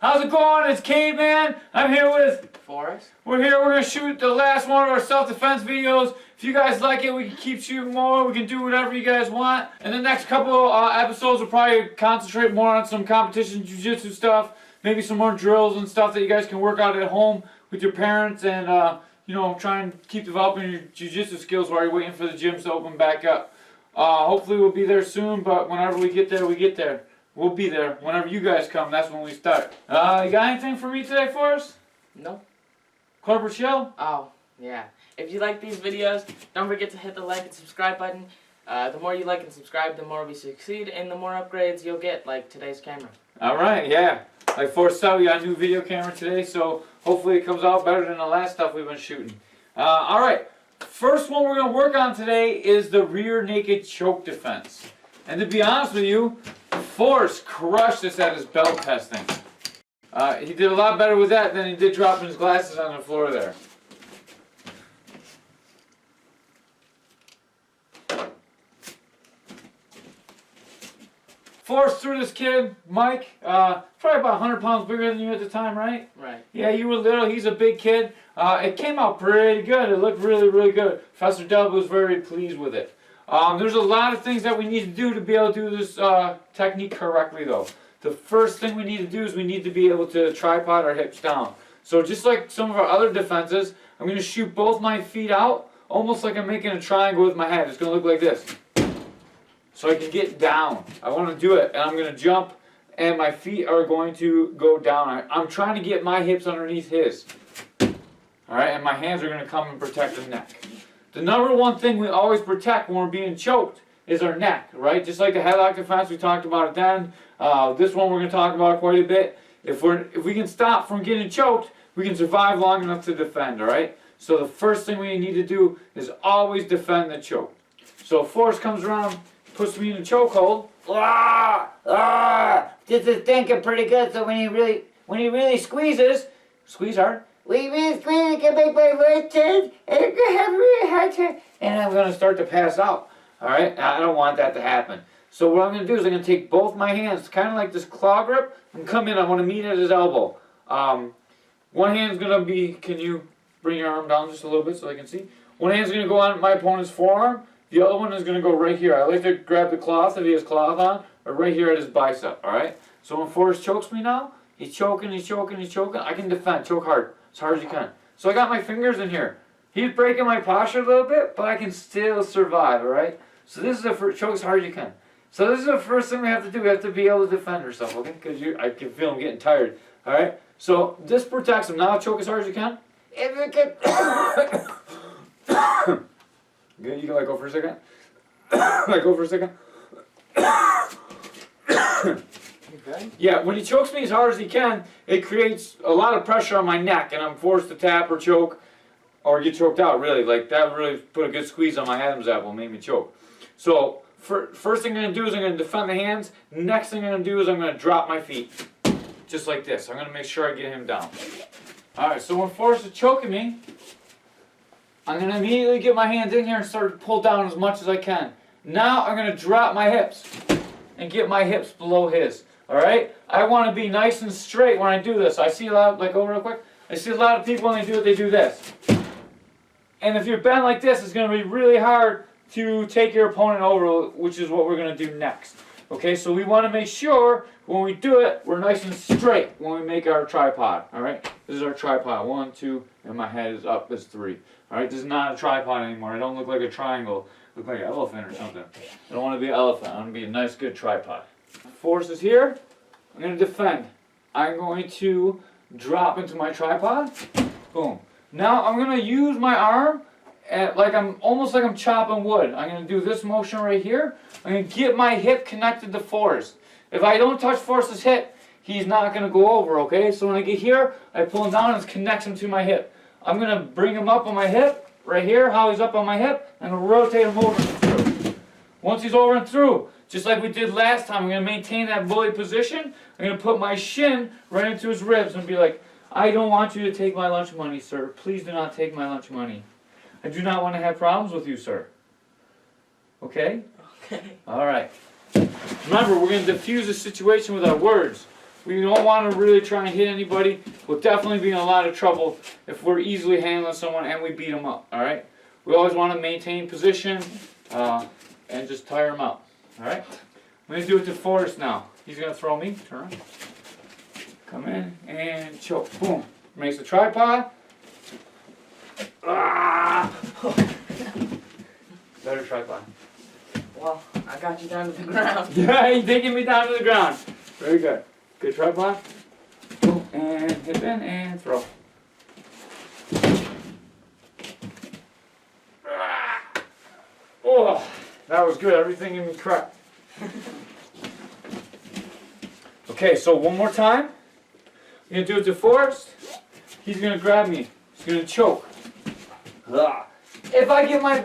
How's it going? It's Caveman. I'm here with Forrest. We're going to shoot the last one of our self-defense videos. If you guys like it, we can keep shooting more. We can do whatever you guys want. And the next couple episodes will probably concentrate more on some competition jiu-jitsu stuff. Maybe some more drills and stuff that you guys can work out at home with your parents and, try and keep developing your jiu-jitsu skills while you're waiting for the gyms to open back up. Hopefully we'll be there soon, but whenever we get there, we get there. We'll be there. Whenever you guys come, that's when we start. You got anything for me today, Forrest? No. Corporate Chill? Oh, yeah. If you like these videos, don't forget to hit the like and subscribe button. The more you like and subscribe, the more we succeed, and the more upgrades you'll get, like today's camera. Alright, yeah. Like Forrest said, we got a new video camera today, so hopefully it comes out better than the last stuff we've been shooting. Alright, first one we're going to work on today is the rear naked choke defense. And to be honest with you, Forrest crushed this at his belt testing. He did a lot better with that than he did dropping his glasses on the floor there. Forrest threw this kid, Mike, probably about 100 pounds bigger than you at the time, right? Right. Yeah, you were little. He's a big kid. It came out pretty good. It looked really, really good. Professor Dub was very pleased with it. There's a lot of things that we need to do to be able to do this technique correctly, though. The first thing we need to do is we need to be able to tripod our hips down. So just like some of our other defenses, I'm going to shoot both my feet out, almost like I'm making a triangle with my head. It's going to look like this. So I can get down. I want to do it, and I'm going to jump, and my feet are going to go down. I'm trying to get my hips underneath his. Alright, and my hands are going to come and protect the neck. The number one thing we always protect when we're being choked is our neck, right? Just like the headlock defense, we talked about it then. This one we're going to talk about quite a bit. If we can stop from getting choked, we can survive long enough to defend, alright? So the first thing we need to do is always defend the choke. So if Forrest comes around, puts me in a chokehold. This is thinking pretty good, so when he really squeezes, squeeze hard. When he really squeezes, it can make my voice change, and it can have a really hard time. And I'm going to start to pass out. Alright? I don't want that to happen. So what I'm going to do is I'm going to take both my hands, kind of like this claw grip, and come in. I want to meet at his elbow. One hand's going to be, can you bring your arm down just a little bit so I can see? One hand's going to go on my opponent's forearm. The other one is going to go right here. I like to grab the cloth if he has cloth on, or right here at his bicep, alright? So when Forrest chokes me now, he's choking, he's choking, he's choking. I can defend, choke hard, as hard as you can. So I got my fingers in here. He's breaking my posture a little bit, but I can still survive, alright? So this is the first, choke as hard as you can. So this is the first thing we have to do. We have to be able to defend ourselves, okay? Because I can feel him getting tired, alright? So this protects him. Now choke as hard as you can. If you can... Good, you can let go for a second. Let go for a second. Okay. Yeah, when he chokes me as hard as he can, it creates a lot of pressure on my neck, and I'm forced to tap or choke, or get choked out, really. Like, that really put a good squeeze on my Adam's apple and made me choke. So, first thing I'm going to do is I'm going to defend the hands. Next thing I'm going to do is I'm going to drop my feet. Just like this. I'm going to make sure I get him down. Alright, so when Forrest is choking me, I'm going to immediately get my hands in here and start to pull down as much as I can. Now I'm going to drop my hips and get my hips below his. Alright? I want to be nice and straight when I do this. I see a lot, like over real quick, I see a lot of people when they do it, they do this. And if you're bent like this, it's going to be really hard to take your opponent over, which is what we're going to do next. Okay, so we want to make sure when we do it, we're nice and straight when we make our tripod. Alright? This is our tripod. 1, 2, and my head is up as 3. Alright, this is not a tripod anymore. I don't look like a triangle. I look like an elephant or something. I don't want to be an elephant. I want to be a nice, good tripod. Force is here. I'm going to defend. I'm going to drop into my tripod. Boom. Now I'm going to use my arm almost like I'm chopping wood. I'm going to do this motion right here. I'm going to get my hip connected to Forrest. If I don't touch Forrest's hip, he's not going to go over, okay? So when I get here, I pull him down and it connects him to my hip. I'm going to bring him up on my hip, right here, how he's up on my hip, and I'll rotate him over and through. Once he's over and through, just like we did last time, I'm going to maintain that bully position. I'm going to put my shin right into his ribs and be like, I don't want you to take my lunch money, sir. Please do not take my lunch money. I do not want to have problems with you, sir. Okay? Okay. All right. Remember, we're going to diffuse the situation with our words. We don't want to really try and hit anybody. We'll definitely be in a lot of trouble if we're easily handling someone and we beat them up, all right? We always want to maintain position and just tire them out, all right? I'm going to do it to Forrest now. He's going to throw me. Turn around. Come in and choke. Boom. Makes the tripod. Ah! Better tripod. Well, I got you down to the ground. Yeah, he did get me down to the ground. Very good. Good tripod. Boom. And hip in and throw. Ah! Oh, that was good. Everything in me cracked. Okay, so one more time. I'm going to do it to Forrest. He's going to grab me. He's going to choke. Ah. If I get my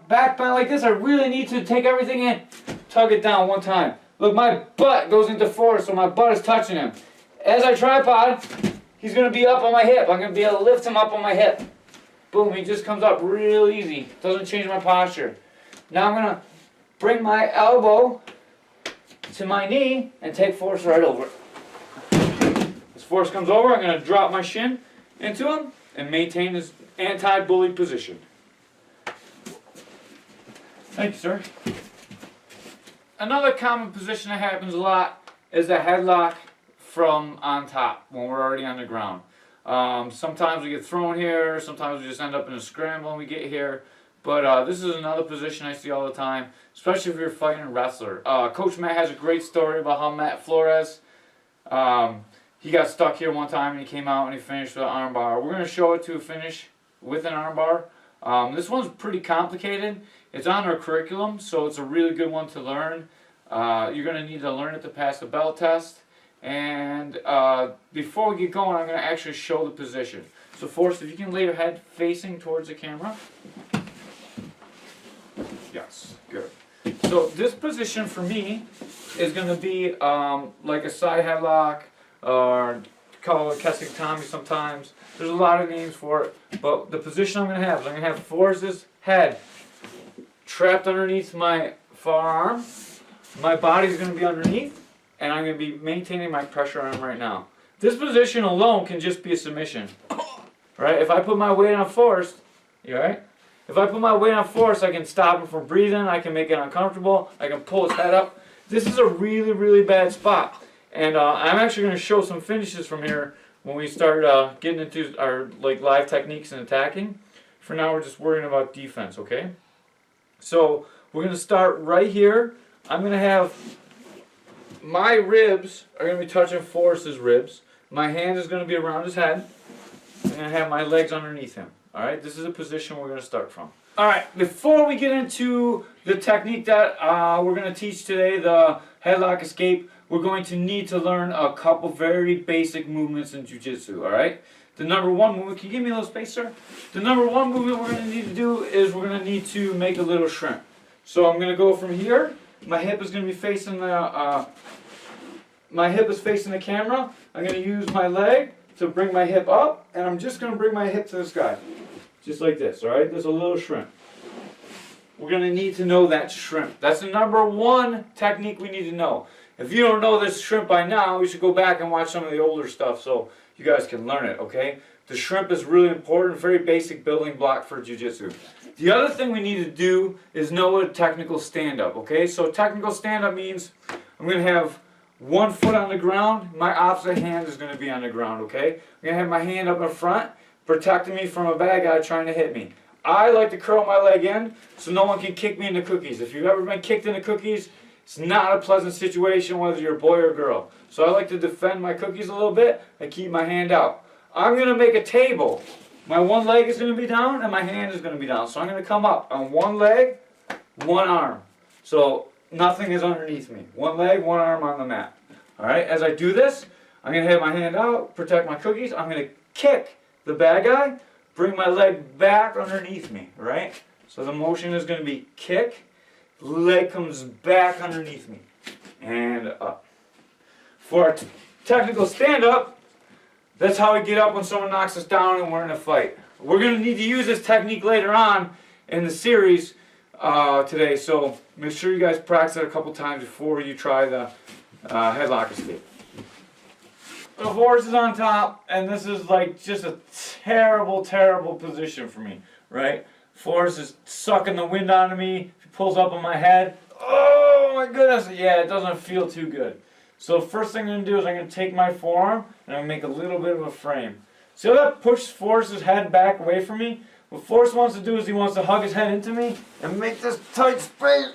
back bent like this, I really need to take everything in, tug it down one time. Look, my butt goes into Forrest, so my butt is touching him. As I tripod, he's going to be up on my hip. I'm going to be able to lift him up on my hip. Boom, he just comes up real easy. Doesn't change my posture. Now I'm going to bring my elbow to my knee and take Forrest right over it. As Forrest comes over, I'm going to drop my shin into him and maintain his anti-bully position. Thank you, sir. Another common position that happens a lot is the headlock from on top when we're already on the ground. Sometimes we get thrown here, sometimes we just end up in a scramble and we get here. But this is another position I see all the time, especially if you're fighting a wrestler. Coach Matt has a great story about how Matt Flores, he got stuck here one time and he came out and he finished with an armbar. We're going to show it to a finish with an armbar. This one's pretty complicated. It's on our curriculum, so it's a really good one to learn. You're going to need to learn it to pass the belt test. And before we get going, I'm going to actually show the position. So Forrest, if you can lay your head facing towards the camera. Yes, good. So this position for me is going to be like a side headlock, or call it Kessing Tommy sometimes. There's a lot of names for it, but the position I'm going to have is I'm going to have Forrest's head trapped underneath my forearm. My body's going to be underneath, and I'm going to be maintaining my pressure on him right now. This position alone can just be a submission. Right? If I put my weight on Forrest, you alright? If I put my weight on Forrest, I can stop him from breathing, I can make it uncomfortable, I can pull his head up. This is a really, really bad spot. And I'm actually going to show some finishes from here when we start getting into our live techniques and attacking. For now, we're just worrying about defense, okay? So we're going to start right here. I'm going to have my ribs are going to be touching Forrest's ribs. My hand is going to be around his head. I'm going to have my legs underneath him. All right, this is a position we're going to start from. All right, before we get into the technique that we're going to teach today, the headlock escape, we're going to need to learn a couple very basic movements in Jiu-Jitsu, all right? The number one movement, can you give me a little space, sir? The number one movement we're going to need to do is we're going to need to make a little shrimp. So I'm going to go from here. My hip is going to be facing the, my hip is facing the camera. I'm going to use my leg to bring my hip up, and I'm just going to bring my hip to the sky. Just like this, all right? There's a little shrimp. We're going to need to know that shrimp. That's the number one technique we need to know. If you don't know this shrimp by now, you should go back and watch some of the older stuff so you guys can learn it, okay? The shrimp is really important, very basic building block for Jiu-Jitsu. The other thing we need to do is know a technical stand-up, okay? So technical stand-up means I'm going to have one foot on the ground, my opposite hand is going to be on the ground, okay? I'm going to have my hand up in front, protecting me from a bad guy trying to hit me. I like to curl my leg in so no one can kick me in the cookies. If you've ever been kicked in the cookies, it's not a pleasant situation whether you're a boy or a girl. So I like to defend my cookies a little bit and keep my hand out. I'm going to make a table. My one leg is going to be down and my hand is going to be down. So I'm going to come up on one leg, one arm. So nothing is underneath me. One leg, one arm on the mat. Alright, as I do this, I'm going to have my hand out, protect my cookies. I'm going to kick the bad guy, bring my leg back underneath me, right? So the motion is going to be kick, leg comes back underneath me, and up. For our technical stand-up, that's how we get up when someone knocks us down and we're in a fight. We're going to need to use this technique later on in the series today, so make sure you guys practice it a couple times before you try the headlock escape. the Forrest is on top, and this is like just a terrible, terrible position for me, right? Forrest is sucking the wind out of me. He pulls up on my head. Oh my goodness, yeah, it doesn't feel too good. So first thing I'm going to do is I'm going to take my forearm and I'm going to make a little bit of a frame. See how that pushes Forrest's head back away from me? What Forrest wants to do is he wants to hug his head into me and make this tight space.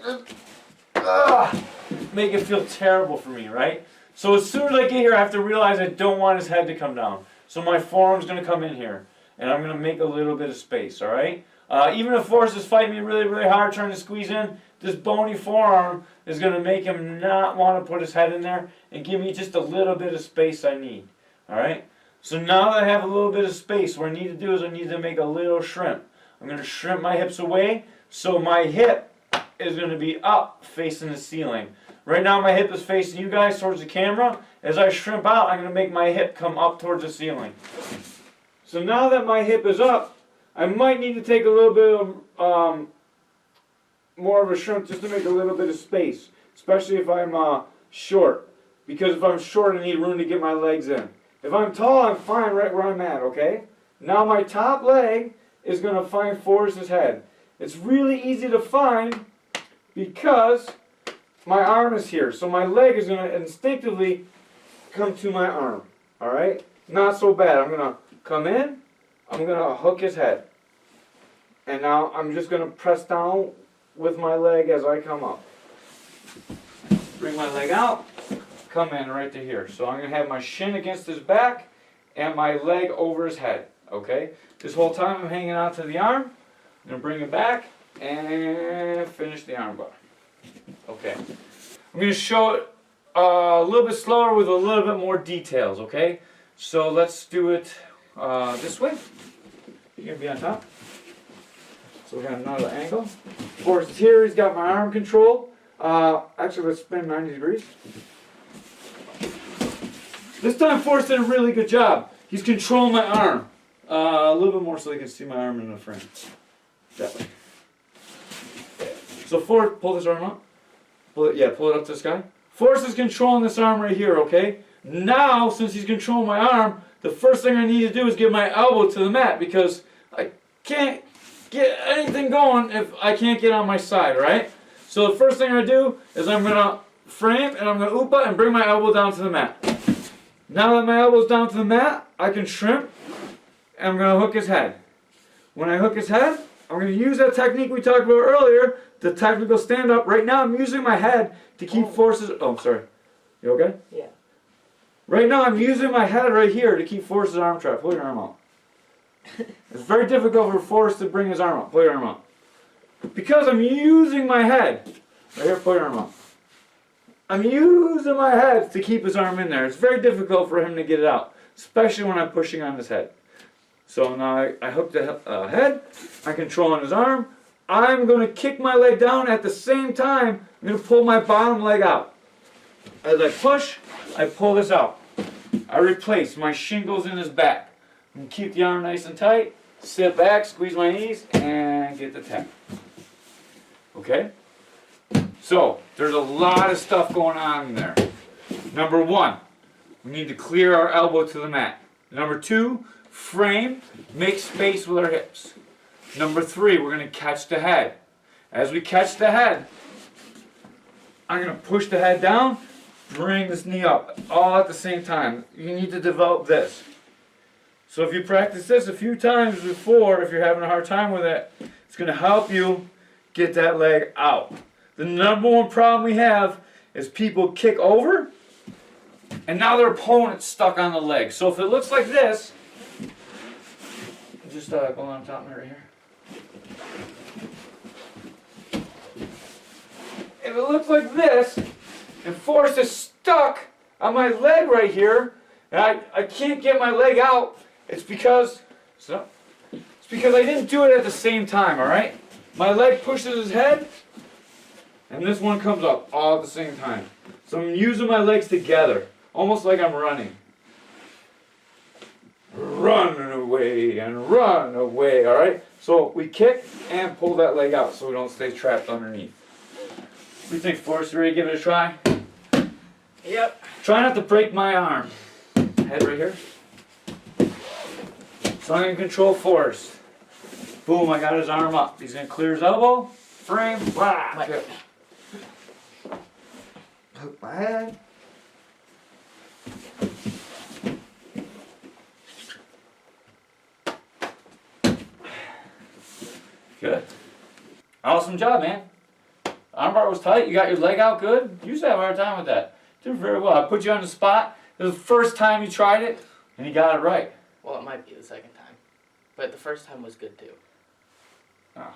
Make it feel terrible for me, right? So as soon as I get here, I have to realize I don't want his head to come down. So my forearm's going to come in here, and I'm going to make a little bit of space, all right? Even if Forrest is fighting me really, really hard, trying to squeeze in, this bony forearm is going to make him not want to put his head in there and give me just a little bit of space I need, all right? So now that I have a little bit of space, what I need to do is I need to make a little shrimp. I'm going to shrimp my hips away, so my hip is going to be up facing the ceiling. Right now my hip is facing you guys towards the camera. As I shrimp out, I'm going to make my hip come up towards the ceiling. So now that my hip is up, I might need to take a little bit of more of a shrimp just to make a little bit of space, especially if I'm short. Because if I'm short, I need room to get my legs in. If I'm tall, I'm fine right where I'm at, okay? Now my top leg is going to find Forrest's head. It's really easy to find because my arm is here. So my leg is going to instinctively come to my arm, all right? Not so bad. I'm going to come in. I'm going to hook his head. And now I'm just going to press down with my leg as I come up. Bring my leg out. Come in right to here. So I'm going to have my shin against his back and my leg over his head, okay? This whole time I'm hanging out to the arm. I'm going to bring it back and finish the arm bar. Okay. I'm going to show it a little bit slower with a little bit more details, okay? So let's do it this way. You're going to be on top. So we're going to another angle. Forrest here, he's got my arm controlled. Actually, let's spin 90 degrees. This time Forrest did a really good job. He's controlling my arm. A little bit more so they can see my arm in the frame. That way. So Forrest, pull this arm up. Pull it up to the sky. Forrest is controlling this arm right here, okay? Now, since he's controlling my arm, the first thing I need to do is get my elbow to the mat because I can't get anything going if I can't get on my side, right? So the first thing I do is I'm going to frame and I'm going to upa and bring my elbow down to the mat. Now that my elbow's down to the mat, I can shrimp and I'm going to hook his head. When I hook his head, I'm going to use that technique we talked about earlier, the technical stand-up. Right now I'm using my head to keep Forrest's... Oh, I'm sorry. You okay? Yeah. Right now I'm using my head right here to keep Forrest's arm trapped. Pull your arm out. It's very difficult for Forrest to bring his arm out. Pull your arm out. Because I'm using my head. Right here, pull your arm out. I'm using my head to keep his arm in there. It's very difficult for him to get it out, especially when I'm pushing on his head. So now I hook the head. I'm controlling his arm. I'm going to kick my leg down. At the same time, I'm going to pull my bottom leg out. As I push, I pull this out. I replace. My shin goes in his back. And keep the arm nice and tight. Sit back, squeeze my knees, and get the tap. Okay? So, there's a lot of stuff going on in there. Number one, we need to clear our elbow to the mat. Number two, frame, make space with our hips. Number three, we're going to catch the head. As we catch the head, I'm going to push the head down, bring this knee up, all at the same time. You need to develop this. So if you practice this a few times before, if you're having a hard time with it, it's going to help you get that leg out. The number one problem we have is people kick over, and now their opponent's stuck on the leg. So if it looks like this, just go on top right here. If it looks like this, and Forrest is stuck on my leg right here, and I can't get my leg out, it's because I didn't do it at the same time, all right? My leg pushes his head, and this one comes up all at the same time. So I'm using my legs together, almost like I'm running. Run away and run away, all right? So we kick and pull that leg out so we don't stay trapped underneath. What do you think, Forrest? You ready to give it a try? Yep. Try not to break my arm. head right here. So I'm gonna control Forrest. Boom, I got his arm up. He's gonna clear his elbow, frame, whack. Right. Hook my head. Good. Awesome job, man. Armbar was tight. You got your leg out good. You used to have a hard time with that. Did very well. I put you on the spot. It was the first time you tried it, and you got it right. Well, it might be the second time, but the first time was good too. Oh.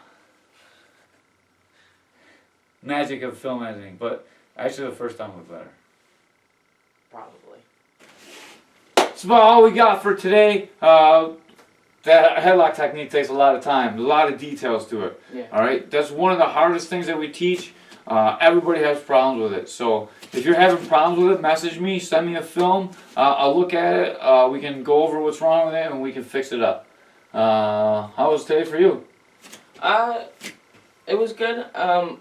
Magic of film editing, but actually the first time was better. Probably. That's about all we got for today. That headlock technique takes a lot of time, a lot of details to it. Yeah. All right, that's one of the hardest things that we teach. Everybody has problems with it. So if you're having problems with it, message me, send me a film. I'll look at it. We can go over what's wrong with it and we can fix it up. How was today for you? It was good.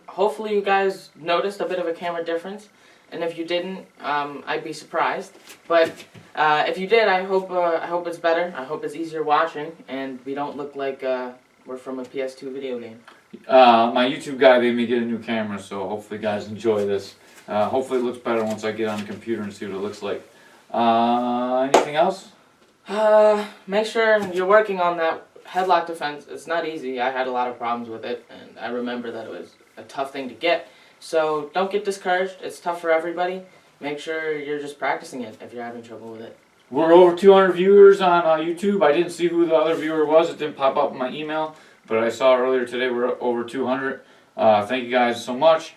Hopefully you guys noticed a bit of a camera difference, and if you didn't, I'd be surprised. But if you did, I hope it's better. I hope it's easier watching, and we don't look like we're from a PS2 video game. My YouTube guy made me get a new camera, so hopefully you guys enjoy this. Hopefully it looks better once I get on the computer and see what it looks like. Anything else? Make sure you're working on that headlock defense. It's not easy. I had a lot of problems with it, and I remember that it was a tough thing to get. So don't get discouraged. It's tough for everybody. Make sure you're just practicing it if you're having trouble with it. We're over 200 viewers on YouTube. I didn't see who the other viewer was. It didn't pop up in my email, but I saw earlier today we're over 200. Thank you guys so much.